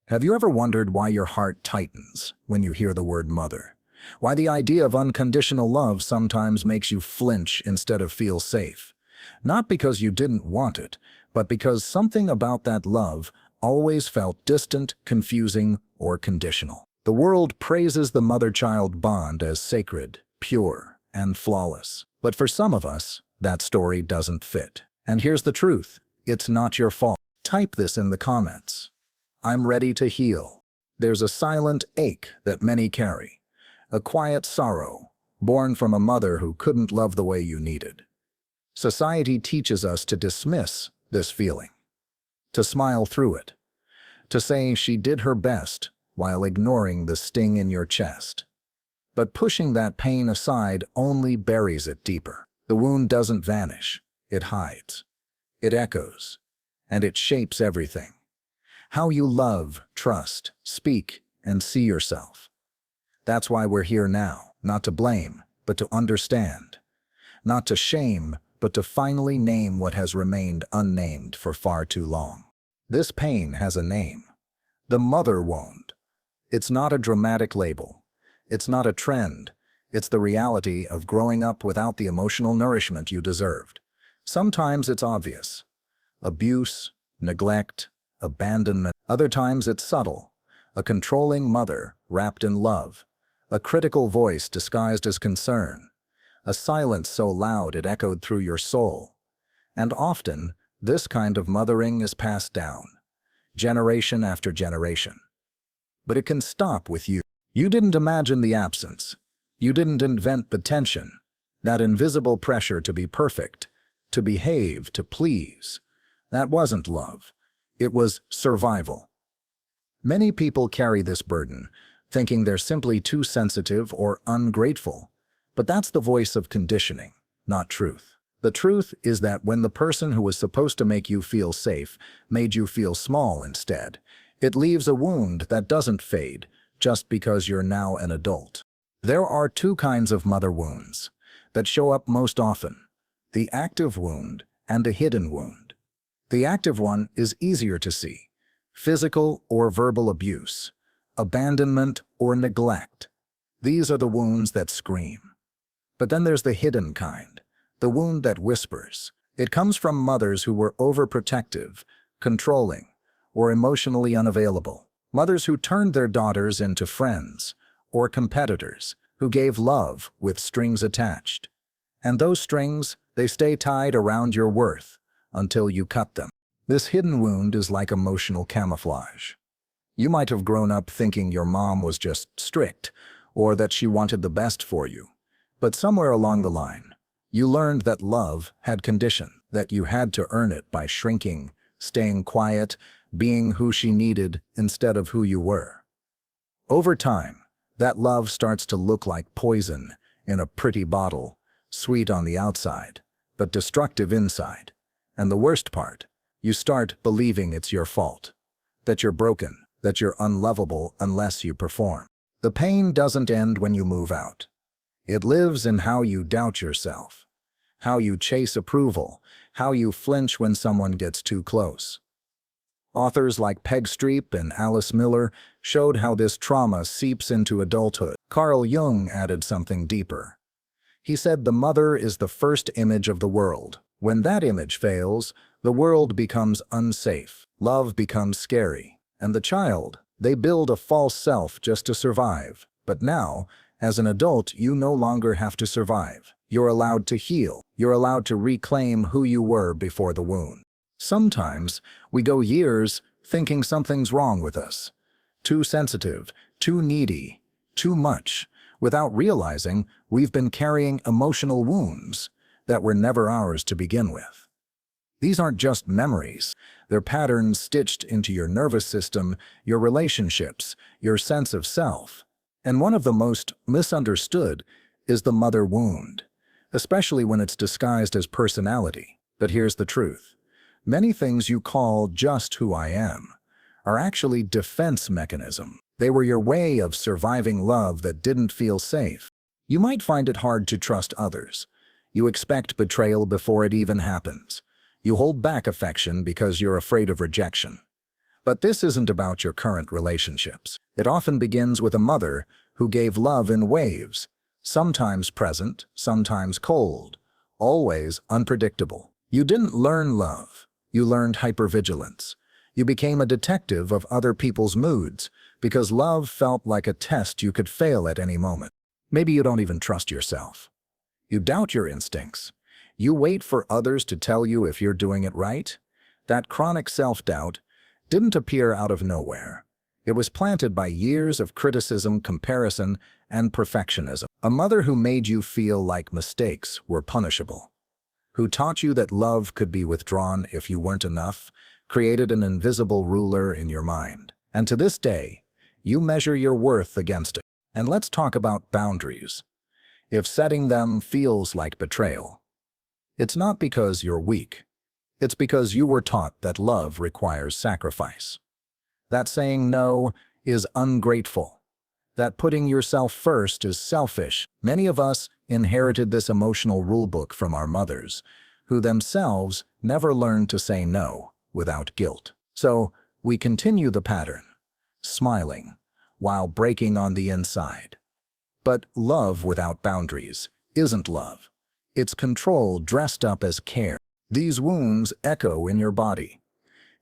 Have you ever wondered why your heart tightens when you hear the word mother? Why the idea of unconditional love sometimes makes you flinch instead of feel safe? Not because you didn't want it, but because something about that love always felt distant, confusing, or conditional. The world praises the mother-child bond as sacred, pure, and flawless. But for some of us, that story doesn't fit. And here's the truth: it's not your fault. Type this in the comments. I'm ready to heal. There's a silent ache that many carry, a quiet sorrow, born from a mother who couldn't love the way you needed. Society teaches us to dismiss this feeling, to smile through it, to say she did her best while ignoring the sting in your chest. But pushing that pain aside only buries it deeper. The wound doesn't vanish, it hides, it echoes, and it shapes everything. How you love, trust, speak, and see yourself. That's why we're here now, not to blame, but to understand. Not to shame, but to finally name what has remained unnamed for far too long. This pain has a name: the mother wound. It's not a dramatic label. It's not a trend. It's the reality of growing up without the emotional nourishment you deserved. Sometimes it's obvious: abuse, neglect, abandonment. Other times it's subtle: a controlling mother wrapped in love, a critical voice disguised as concern, a silence so loud it echoed through your soul. And often, this kind of mothering is passed down, generation after generation. But it can stop with you. You didn't imagine the absence. You didn't invent the tension, that invisible pressure to be perfect, to behave, to please. That wasn't love. It was survival. Many people carry this burden, thinking they're simply too sensitive or ungrateful. But that's the voice of conditioning, not truth. The truth is that when the person who was supposed to make you feel safe made you feel small instead, it leaves a wound that doesn't fade just because you're now an adult. There are two kinds of mother wounds that show up most often: the active wound and a hidden wound. The active one is easier to see: physical or verbal abuse, abandonment or neglect. These are the wounds that scream. But then there's the hidden kind, the wound that whispers. It comes from mothers who were overprotective, controlling, or emotionally unavailable. Mothers who turned their daughters into friends or competitors, who gave love with strings attached. And those strings, they stay tied around your worth until you cut them. This hidden wound is like emotional camouflage. You might have grown up thinking your mom was just strict, or that she wanted the best for you. But somewhere along the line, you learned that love had condition, that you had to earn it by shrinking, staying quiet, being who she needed instead of who you were. Over time, that love starts to look like poison in a pretty bottle, sweet on the outside, but destructive inside. And the worst part, you start believing it's your fault, that you're broken, that you're unlovable unless you perform. The pain doesn't end when you move out. It lives in how you doubt yourself, how you chase approval, how you flinch when someone gets too close. Authors like Peg Streep and Alice Miller showed how this trauma seeps into adulthood. Carl Jung added something deeper. He said the mother is the first image of the world. When that image fails, the world becomes unsafe, love becomes scary, and the child, they build a false self just to survive. But now, as an adult, you no longer have to survive. You're allowed to heal. You're allowed to reclaim who you were before the wound. Sometimes we go years thinking something's wrong with us. Too sensitive, too needy, too much, without realizing we've been carrying emotional wounds that were never ours to begin with. These aren't just memories. They're patterns stitched into your nervous system, your relationships, your sense of self. And one of the most misunderstood is the mother wound, especially when it's disguised as personality. But here's the truth: many things you call just who I am are actually defense mechanisms. They were your way of surviving love that didn't feel safe. You might find it hard to trust others. You expect betrayal before it even happens. You hold back affection because you're afraid of rejection. But this isn't about your current relationships. It often begins with a mother who gave love in waves, sometimes present, sometimes cold, always unpredictable. You didn't learn love. You learned hypervigilance. You became a detective of other people's moods because love felt like a test you could fail at any moment. Maybe you don't even trust yourself. You doubt your instincts. You wait for others to tell you if you're doing it right. That chronic self-doubt didn't appear out of nowhere. It was planted by years of criticism, comparison, and perfectionism. A mother who made you feel like mistakes were punishable, who taught you that love could be withdrawn if you weren't enough, created an invisible ruler in your mind. And to this day, you measure your worth against it. And let's talk about boundaries. If setting them feels like betrayal, it's not because you're weak. It's because you were taught that love requires sacrifice. That saying no is ungrateful. That putting yourself first is selfish. Many of us inherited this emotional rulebook from our mothers, who themselves never learned to say no without guilt. So we continue the pattern, smiling while breaking on the inside. But love without boundaries isn't love. It's control dressed up as care. These wounds echo in your body,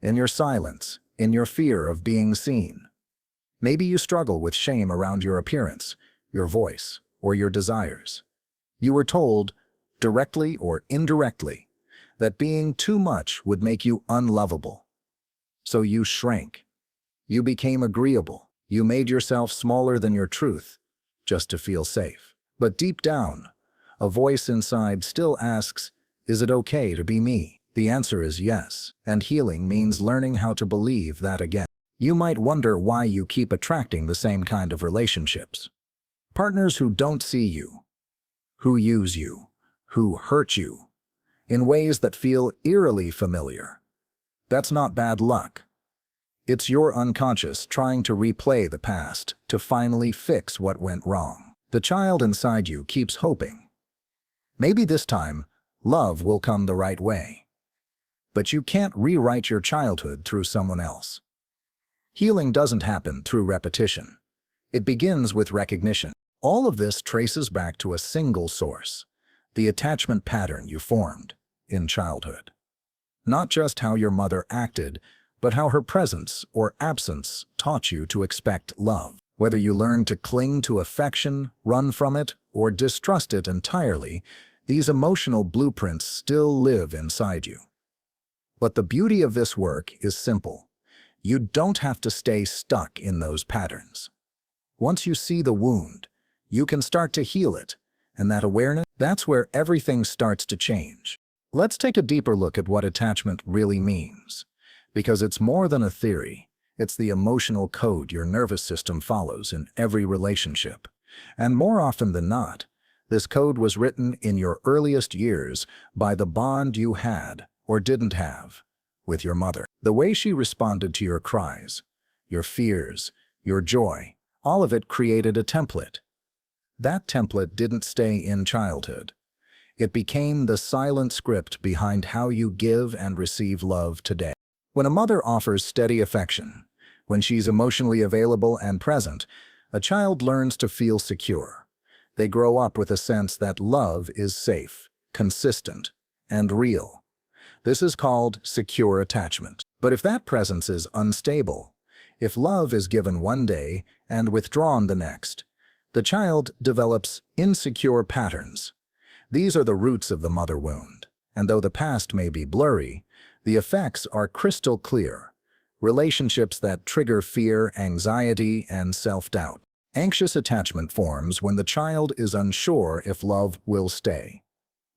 in your silence, in your fear of being seen. Maybe you struggle with shame around your appearance, your voice, or your desires. You were told, directly or indirectly, that being too much would make you unlovable. So you shrank. You became agreeable. You made yourself smaller than your truth, just to feel safe. But deep down, a voice inside still asks, is it okay to be me? The answer is yes, and healing means learning how to believe that again. You might wonder why you keep attracting the same kind of relationships. Partners who don't see you, who use you, who hurt you, in ways that feel eerily familiar. That's not bad luck. It's your unconscious trying to replay the past to finally fix what went wrong. The child inside you keeps hoping. Maybe this time, love will come the right way. But you can't rewrite your childhood through someone else. Healing doesn't happen through repetition. It begins with recognition. All of this traces back to a single source, the attachment pattern you formed in childhood. Not just how your mother acted, but how her presence or absence taught you to expect love. Whether you learned to cling to affection, run from it, or distrust it entirely, these emotional blueprints still live inside you. But the beauty of this work is simple. You don't have to stay stuck in those patterns. Once you see the wound, you can start to heal it, and that awareness, that's where everything starts to change. Let's take a deeper look at what attachment really means, because it's more than a theory. It's the emotional code your nervous system follows in every relationship. And more often than not, this code was written in your earliest years by the bond you had or didn't have with your mother. The way she responded to your cries, your fears, your joy, all of it created a template. That template didn't stay in childhood. It became the silent script behind how you give and receive love today. When a mother offers steady affection, when she's emotionally available and present, a child learns to feel secure. They grow up with a sense that love is safe, consistent, and real. This is called secure attachment. But if that presence is unstable, if love is given one day and withdrawn the next, the child develops insecure patterns. These are the roots of the mother wound. And though the past may be blurry, the effects are crystal clear. Relationships that trigger fear, anxiety, and self-doubt. Anxious attachment forms when the child is unsure if love will stay.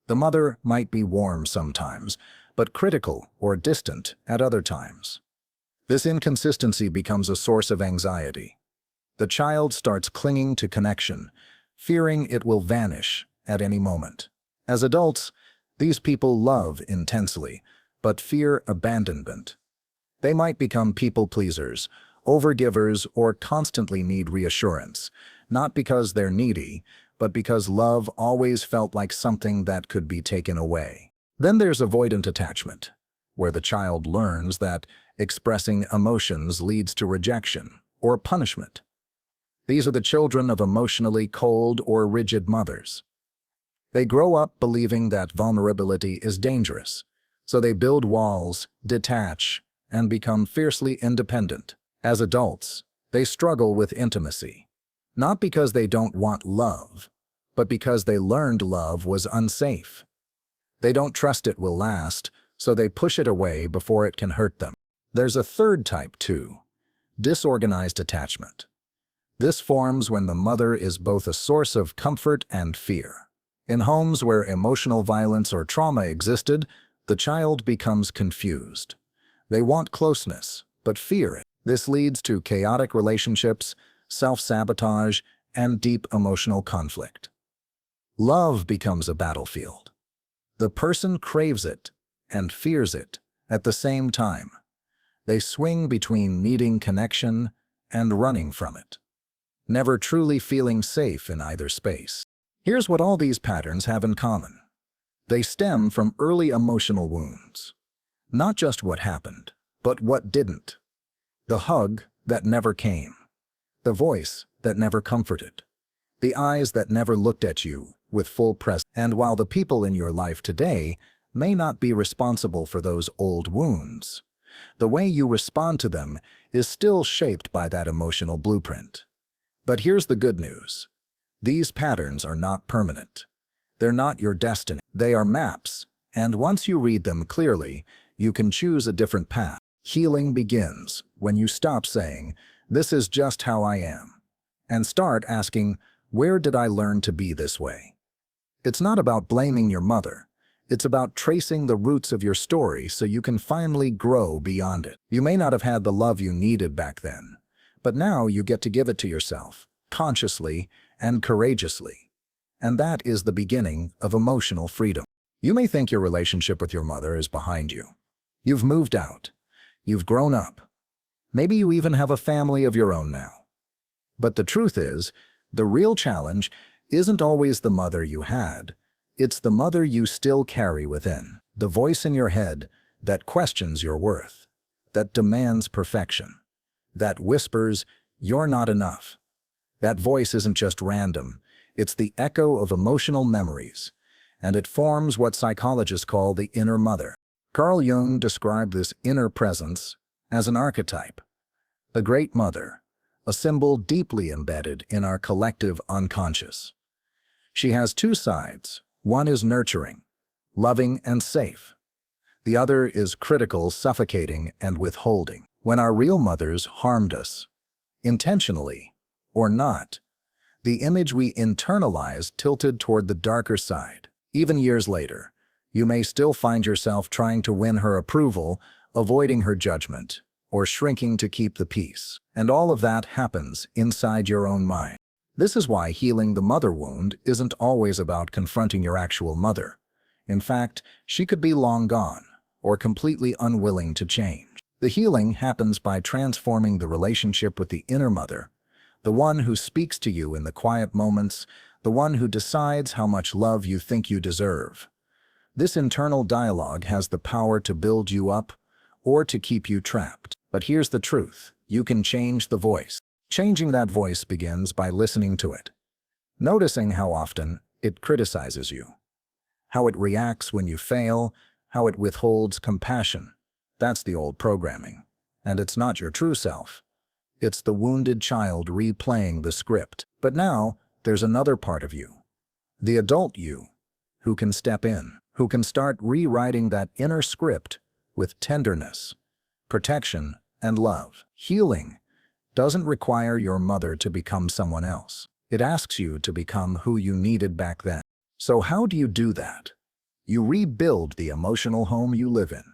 The mother might be warm sometimes, but critical or distant at other times. This inconsistency becomes a source of anxiety. The child starts clinging to connection, fearing it will vanish at any moment. As adults, these people love intensely, but fear abandonment. They might become people-pleasers, overgivers, or constantly need reassurance, not because they're needy, but because love always felt like something that could be taken away. Then there's avoidant attachment, where the child learns that Expressing emotions leads to rejection or punishment. These are the children of emotionally cold or rigid mothers. They grow up believing that vulnerability is dangerous, so they build walls, detach, and become fiercely independent. As adults, they struggle with intimacy, not because they don't want love, but because they learned love was unsafe. They don't trust it will last, so they push it away before it can hurt them. There's a third type too: disorganized attachment. This forms when the mother is both a source of comfort and fear. In homes where emotional violence or trauma existed, the child becomes confused. They want closeness, but fear it. This leads to chaotic relationships, self-sabotage, and deep emotional conflict. Love becomes a battlefield. The person craves it and fears it at the same time. They swing between needing connection and running from it, never truly feeling safe in either space. Here's what all these patterns have in common. They stem from early emotional wounds. Not just what happened, but what didn't. The hug that never came. The voice that never comforted. The eyes that never looked at you with full presence. And while the people in your life today may not be responsible for those old wounds, the way you respond to them is still shaped by that emotional blueprint. But here's the good news. These patterns are not permanent. They're not your destiny. They are maps, and once you read them clearly, you can choose a different path. Healing begins when you stop saying, "This is just how I am," and start asking, "Where did I learn to be this way?" It's not about blaming your mother. It's about tracing the roots of your story so you can finally grow beyond it. You may not have had the love you needed back then, but now you get to give it to yourself, consciously and courageously. And that is the beginning of emotional freedom. You may think your relationship with your mother is behind you. You've moved out. You've grown up. Maybe you even have a family of your own now. But the truth is, the real challenge isn't always the mother you had. It's the mother you still carry within. The voice in your head that questions your worth, that demands perfection, that whispers, "You're not enough." That voice isn't just random. It's the echo of emotional memories, and it forms what psychologists call the inner mother. Carl Jung described this inner presence as an archetype, a great mother, a symbol deeply embedded in our collective unconscious. She has two sides. One is nurturing, loving, and safe. The other is critical, suffocating, and withholding. When our real mothers harmed us, intentionally or not, the image we internalized tilted toward the darker side. Even years later, you may still find yourself trying to win her approval, avoiding her judgment, or shrinking to keep the peace. And all of that happens inside your own mind. This is why healing the mother wound isn't always about confronting your actual mother. In fact, she could be long gone, or completely unwilling to change. The healing happens by transforming the relationship with the inner mother, the one who speaks to you in the quiet moments, the one who decides how much love you think you deserve. This internal dialogue has the power to build you up or to keep you trapped. But here's the truth: you can change the voice. Changing that voice begins by listening to it, noticing how often it criticizes you, how it reacts when you fail, how it withholds compassion. That's the old programming, and it's not your true self. It's the wounded child replaying the script. But now, there's another part of you, the adult you, who can step in, who can start rewriting that inner script with tenderness, protection, and love. Healing doesn't require your mother to become someone else. It asks you to become who you needed back then. So how do you do that? You rebuild the emotional home you live in.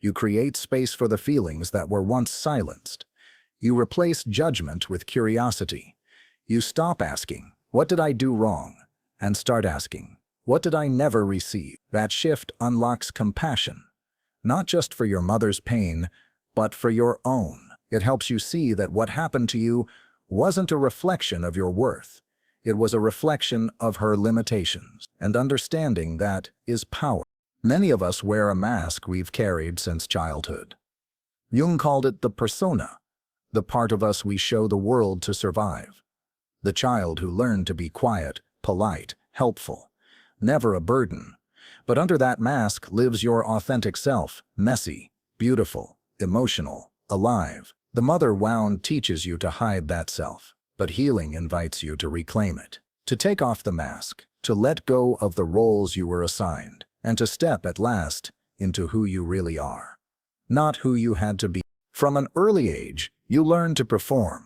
You create space for the feelings that were once silenced. You replace judgment with curiosity. You stop asking, "What did I do wrong?" and start asking, "What did I never receive?" That shift unlocks compassion, not just for your mother's pain, but for your own. It helps you see that what happened to you wasn't a reflection of your worth. It was a reflection of her limitations. And understanding that is power. Many of us wear a mask we've carried since childhood. Jung called it the persona, the part of us we show the world to survive. The child who learned to be quiet, polite, helpful, never a burden. But under that mask lives your authentic self, messy, beautiful, emotional, alive. The mother wound teaches you to hide that self, but healing invites you to reclaim it, to take off the mask, to let go of the roles you were assigned, and to step at last into who you really are, not who you had to be. From an early age, you learned to perform,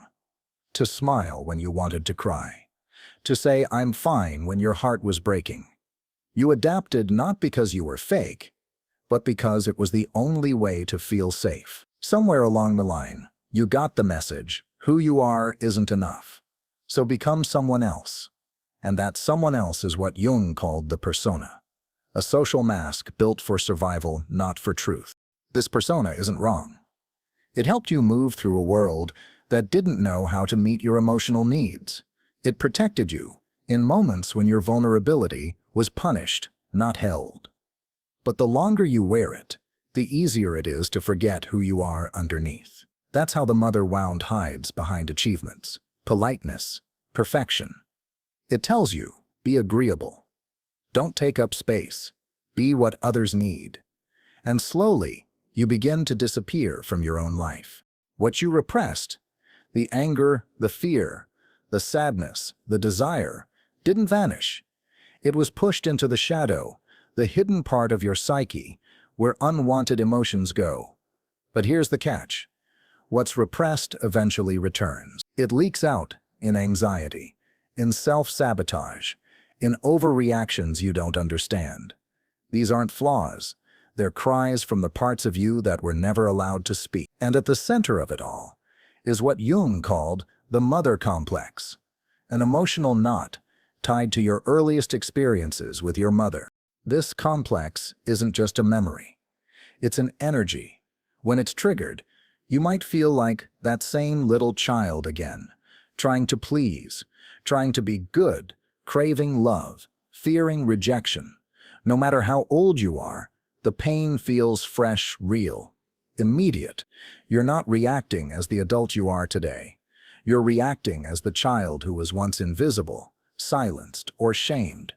to smile when you wanted to cry, to say "I'm fine" when your heart was breaking. You adapted not because you were fake, but because it was the only way to feel safe. Somewhere along the line, you got the message: who you are isn't enough. So become someone else. And that someone else is what Jung called the persona. A social mask built for survival, not for truth. This persona isn't wrong. It helped you move through a world that didn't know how to meet your emotional needs. It protected you in moments when your vulnerability was punished, not held. But the longer you wear it, the easier it is to forget who you are underneath. That's how the mother wound hides behind achievements, politeness, perfection. It tells you, be agreeable. Don't take up space. Be what others need. And slowly, you begin to disappear from your own life. What you repressed, the anger, the fear, the sadness, the desire, didn't vanish. It was pushed into the shadow, the hidden part of your psyche, where unwanted emotions go. But here's the catch. What's repressed eventually returns. It leaks out in anxiety, in self-sabotage, in overreactions you don't understand. These aren't flaws. They're cries from the parts of you that were never allowed to speak. And at the center of it all is what Jung called the mother complex, an emotional knot tied to your earliest experiences with your mother. This complex isn't just a memory. It's an energy. When it's triggered, you might feel like that same little child again, trying to please, trying to be good, craving love, fearing rejection. No matter how old you are, the pain feels fresh, real, immediate. You're not reacting as the adult you are today. You're reacting as the child who was once invisible, silenced, or shamed.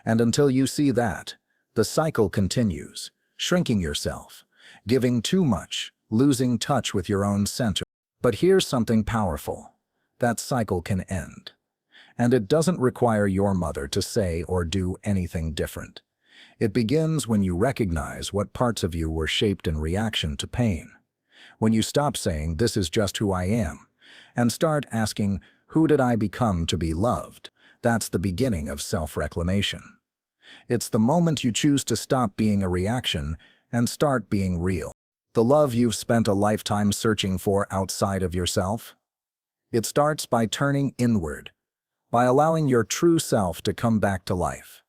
And until you see that, the cycle continues, shrinking yourself, giving too much, losing touch with your own center. But here's something powerful. That cycle can end. And it doesn't require your mother to say or do anything different. It begins when you recognize what parts of you were shaped in reaction to pain. When you stop saying, "This is just who I am," and start asking, "Who did I become to be loved?" That's the beginning of self-reclamation. It's the moment you choose to stop being a reaction and start being real. The love you've spent a lifetime searching for outside of yourself? It starts by turning inward, by allowing your true self to come back to life.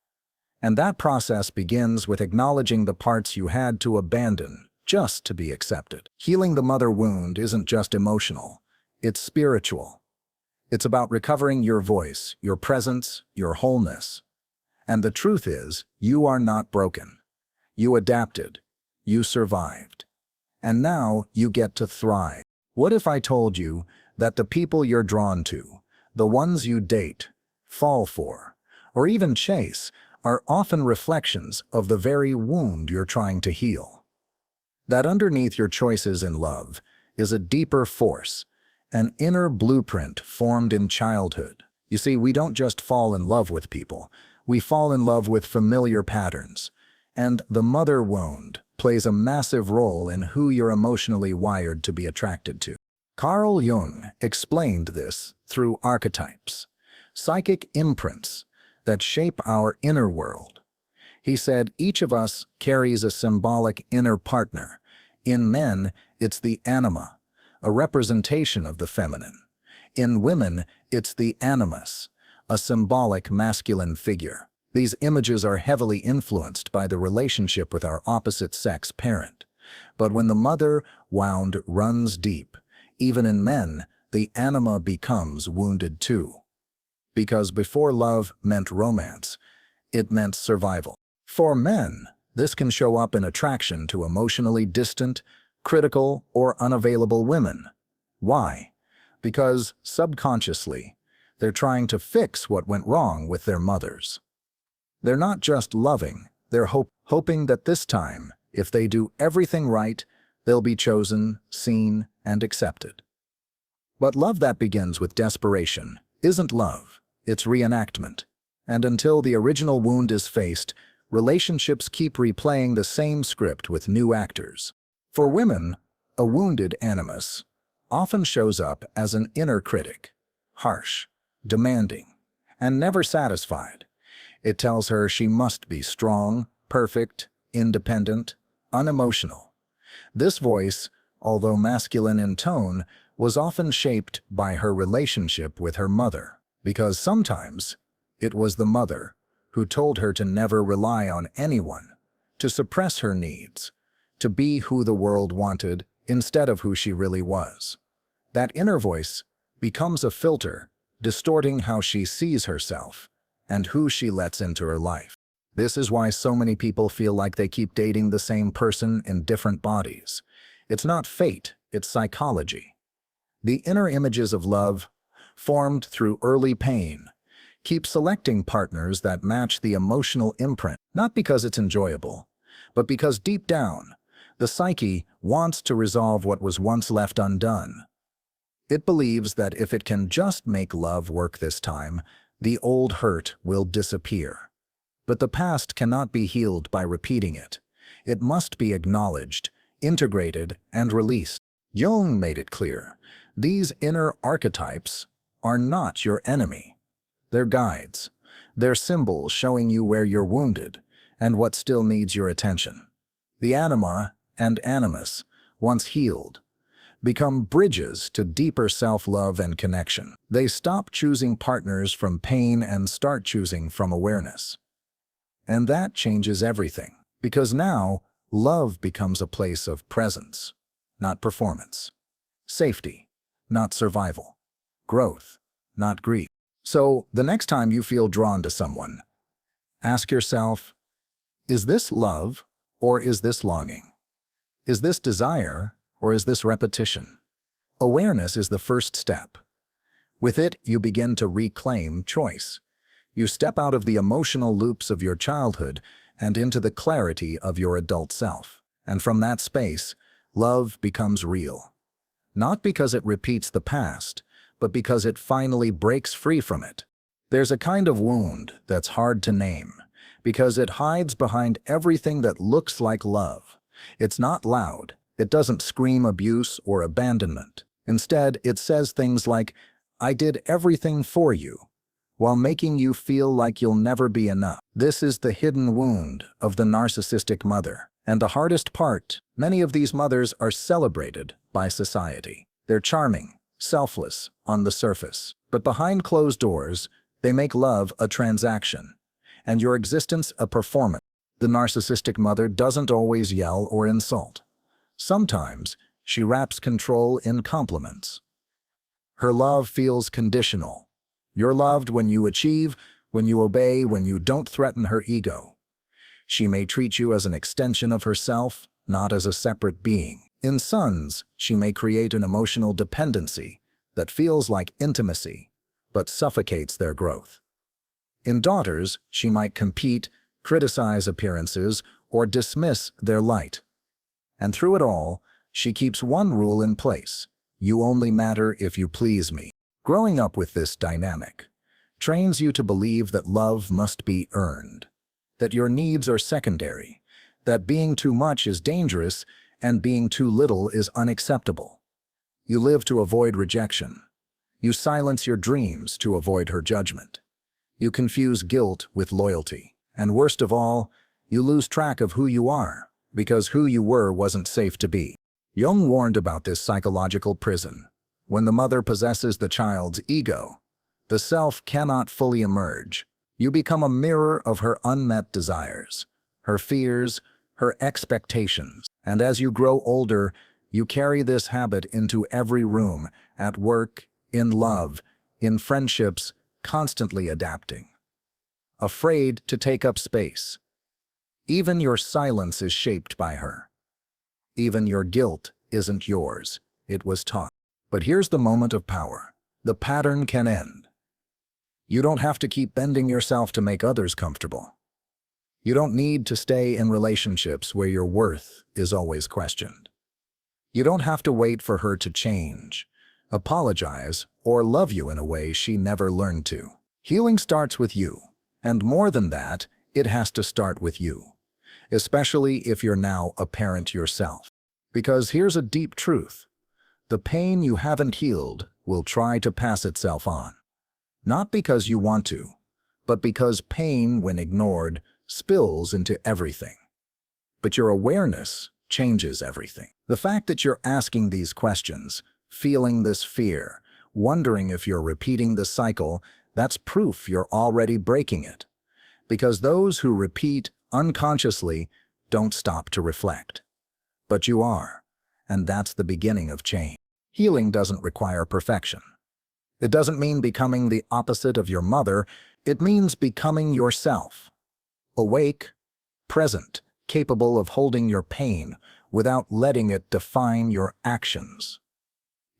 And that process begins with acknowledging the parts you had to abandon just to be accepted. Healing the mother wound isn't just emotional, it's spiritual. It's about recovering your voice, your presence, your wholeness. And the truth is, you are not broken. You adapted. You survived. And now you get to thrive. What if I told you that the people you're drawn to, the ones you date, fall for, or even chase, are often reflections of the very wound you're trying to heal? That underneath your choices in love is a deeper force, an inner blueprint formed in childhood. You see, we don't just fall in love with people, we fall in love with familiar patterns. And the mother wound plays a massive role in who you're emotionally wired to be attracted to. Carl Jung explained this through archetypes, psychic imprints that shape our inner world. He said each of us carries a symbolic inner partner. In men, it's the anima, a representation of the feminine. In women, it's the animus, a symbolic masculine figure. These images are heavily influenced by the relationship with our opposite-sex parent. But when the mother wound runs deep, even in men, the anima becomes wounded too. Because before love meant romance, it meant survival. For men, this can show up in attraction to emotionally distant, critical, or unavailable women. Why? Because, subconsciously, they're trying to fix what went wrong with their mothers. They're not just loving, they're hoping that this time, if they do everything right, they'll be chosen, seen, and accepted. But love that begins with desperation isn't love, it's reenactment. And until the original wound is faced, relationships keep replaying the same script with new actors. For women, a wounded animus often shows up as an inner critic, harsh, demanding, and never satisfied. It tells her she must be strong, perfect, independent, unemotional. This voice, although masculine in tone, was often shaped by her relationship with her mother, because sometimes it was the mother who told her to never rely on anyone, to suppress her needs, to be who the world wanted instead of who she really was. That inner voice becomes a filter, distorting how she sees herself and who she lets into her life. This is why so many people feel like they keep dating the same person in different bodies. It's not fate, it's psychology. The inner images of love, formed through early pain, keep selecting partners that match the emotional imprint, not because it's enjoyable, but because deep down, the psyche wants to resolve what was once left undone. It believes that if it can just make love work this time, the old hurt will disappear. But the past cannot be healed by repeating it. It must be acknowledged, integrated, and released. Jung made it clear. These inner archetypes are not your enemy. They're guides. They're symbols showing you where you're wounded and what still needs your attention. The anima and animus, once healed, become bridges to deeper self-love and connection. They stop choosing partners from pain and start choosing from awareness. And that changes everything, because now love becomes a place of presence, not performance. Safety, not survival. Growth, not grief. So, the next time you feel drawn to someone, ask yourself, is this love or is this longing? Is this desire or is this repetition? Awareness is the first step. With it, you begin to reclaim choice. You step out of the emotional loops of your childhood and into the clarity of your adult self. And from that space, love becomes real. Not because it repeats the past, but because it finally breaks free from it. There's a kind of wound that's hard to name, because it hides behind everything that looks like love. It's not loud. It doesn't scream abuse or abandonment. Instead, it says things like, "I did everything for you," while making you feel like you'll never be enough. This is the hidden wound of the narcissistic mother. And the hardest part, many of these mothers are celebrated by society. They're charming, selfless on the surface, but behind closed doors, they make love a transaction, and your existence a performance. The narcissistic mother doesn't always yell or insult. Sometimes, she wraps control in compliments. Her love feels conditional. You're loved when you achieve, when you obey, when you don't threaten her ego. She may treat you as an extension of herself, not as a separate being. In sons, she may create an emotional dependency that feels like intimacy, but suffocates their growth. In daughters, she might compete, criticize appearances, or dismiss their light. And through it all, she keeps one rule in place: you only matter if you please me. Growing up with this dynamic trains you to believe that love must be earned, that your needs are secondary, that being too much is dangerous and being too little is unacceptable. You live to avoid rejection. You silence your dreams to avoid her judgment. You confuse guilt with loyalty. And worst of all, you lose track of who you are, because who you were wasn't safe to be. Jung warned about this psychological prison. When the mother possesses the child's ego, the self cannot fully emerge. You become a mirror of her unmet desires, her fears, her expectations. And as you grow older, you carry this habit into every room, at work, in love, in friendships, constantly adapting. Afraid to take up space. Even your silence is shaped by her. Even your guilt isn't yours. It was taught. But here's the moment of power. The pattern can end. You don't have to keep bending yourself to make others comfortable. You don't need to stay in relationships where your worth is always questioned. You don't have to wait for her to change, apologize, or love you in a way she never learned to. Healing starts with you, and more than that, it has to start with you, especially if you're now a parent yourself. Because here's a deep truth. The pain you haven't healed will try to pass itself on. Not because you want to, but because pain, when ignored, spills into everything. But your awareness changes everything. The fact that you're asking these questions, feeling this fear, wondering if you're repeating the cycle, that's proof you're already breaking it. Because those who repeat unconsciously don't stop to reflect. But you are, and that's the beginning of change. Healing doesn't require perfection. It doesn't mean becoming the opposite of your mother. It means becoming yourself. Awake, present, capable of holding your pain without letting it define your actions.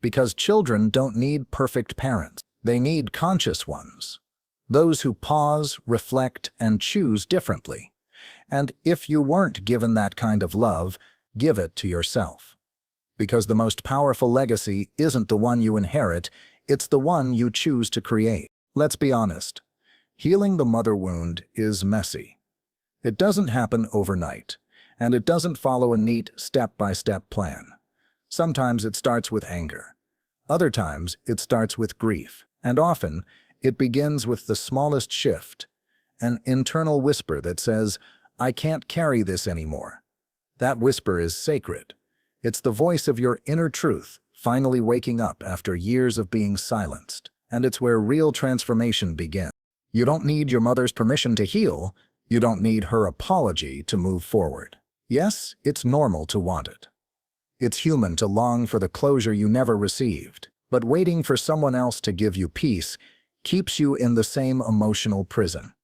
Because children don't need perfect parents. They need conscious ones. Those who pause, reflect, and choose differently. And if you weren't given that kind of love, give it to yourself. Because the most powerful legacy isn't the one you inherit, it's the one you choose to create. Let's be honest. Healing the mother wound is messy. It doesn't happen overnight, and it doesn't follow a neat step-by-step plan. Sometimes it starts with anger. Other times it starts with grief. And often it begins with the smallest shift, an internal whisper that says, "I can't carry this anymore." That whisper is sacred. It's the voice of your inner truth, finally waking up after years of being silenced. And it's where real transformation begins. You don't need your mother's permission to heal. You don't need her apology to move forward. Yes, it's normal to want it. It's human to long for the closure you never received. But waiting for someone else to give you peace keeps you in the same emotional prison.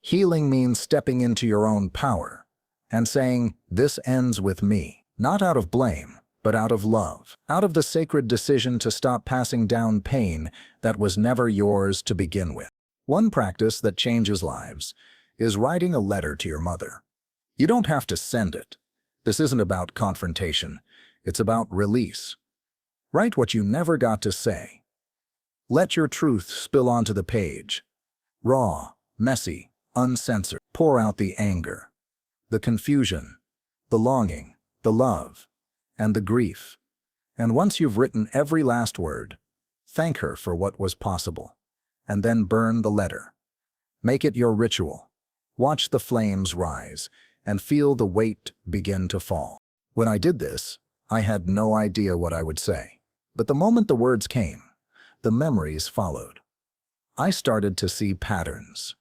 Healing means stepping into your own power and saying, "This ends with me," not out of blame, but out of love, out of the sacred decision to stop passing down pain that was never yours to begin with. One practice that changes lives is writing a letter to your mother. You don't have to send it. This isn't about confrontation. It's about release. Write what you never got to say. Let your truth spill onto the page. Raw, messy, uncensored. Pour out the anger, the confusion, the longing, the love, and the grief. And once you've written every last word, thank her for what was possible. And then burn the letter. Make it your ritual. Watch the flames rise and feel the weight begin to fall. When I did this, I had no idea what I would say. But the moment the words came, the memories followed. I started to see patterns.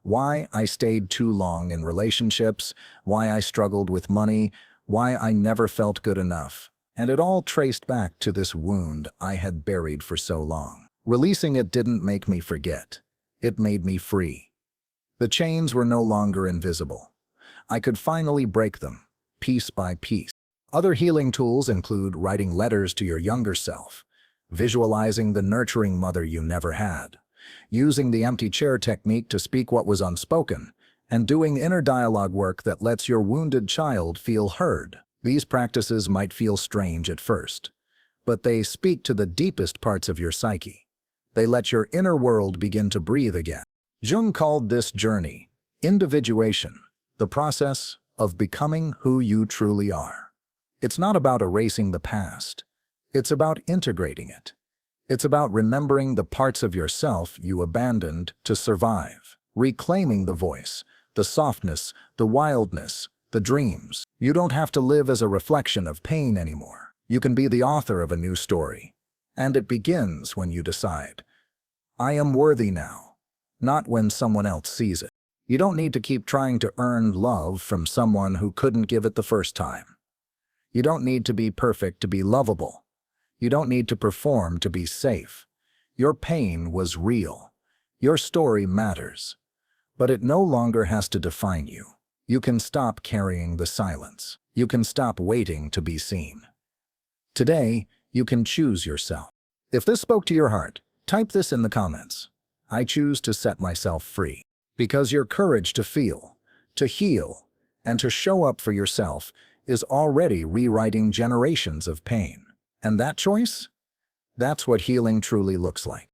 Why I stayed too long in relationships, why I struggled with money, why I never felt good enough. And it all traced back to this wound I had buried for so long. Releasing it didn't make me forget. It made me free. The chains were no longer invisible. I could finally break them, piece by piece. Other healing tools include writing letters to your younger self, visualizing the nurturing mother you never had, using the empty chair technique to speak what was unspoken, and doing inner dialogue work that lets your wounded child feel heard. These practices might feel strange at first, but they speak to the deepest parts of your psyche. They let your inner world begin to breathe again. Jung called this journey individuation, the process of becoming who you truly are. It's not about erasing the past. It's about integrating it. It's about remembering the parts of yourself you abandoned to survive, reclaiming the voice, the softness, the wildness, the dreams. You don't have to live as a reflection of pain anymore. You can be the author of a new story. And it begins when you decide, "I am worthy now," not when someone else sees it. You don't need to keep trying to earn love from someone who couldn't give it the first time. You don't need to be perfect to be lovable. You don't need to perform to be safe. Your pain was real. Your story matters. But it no longer has to define you. You can stop carrying the silence. You can stop waiting to be seen. Today, you can choose yourself. If this spoke to your heart, type this in the comments. I choose to set myself free. Because your courage to feel, to heal, and to show up for yourself is already rewriting generations of pain. And that choice? That's what healing truly looks like.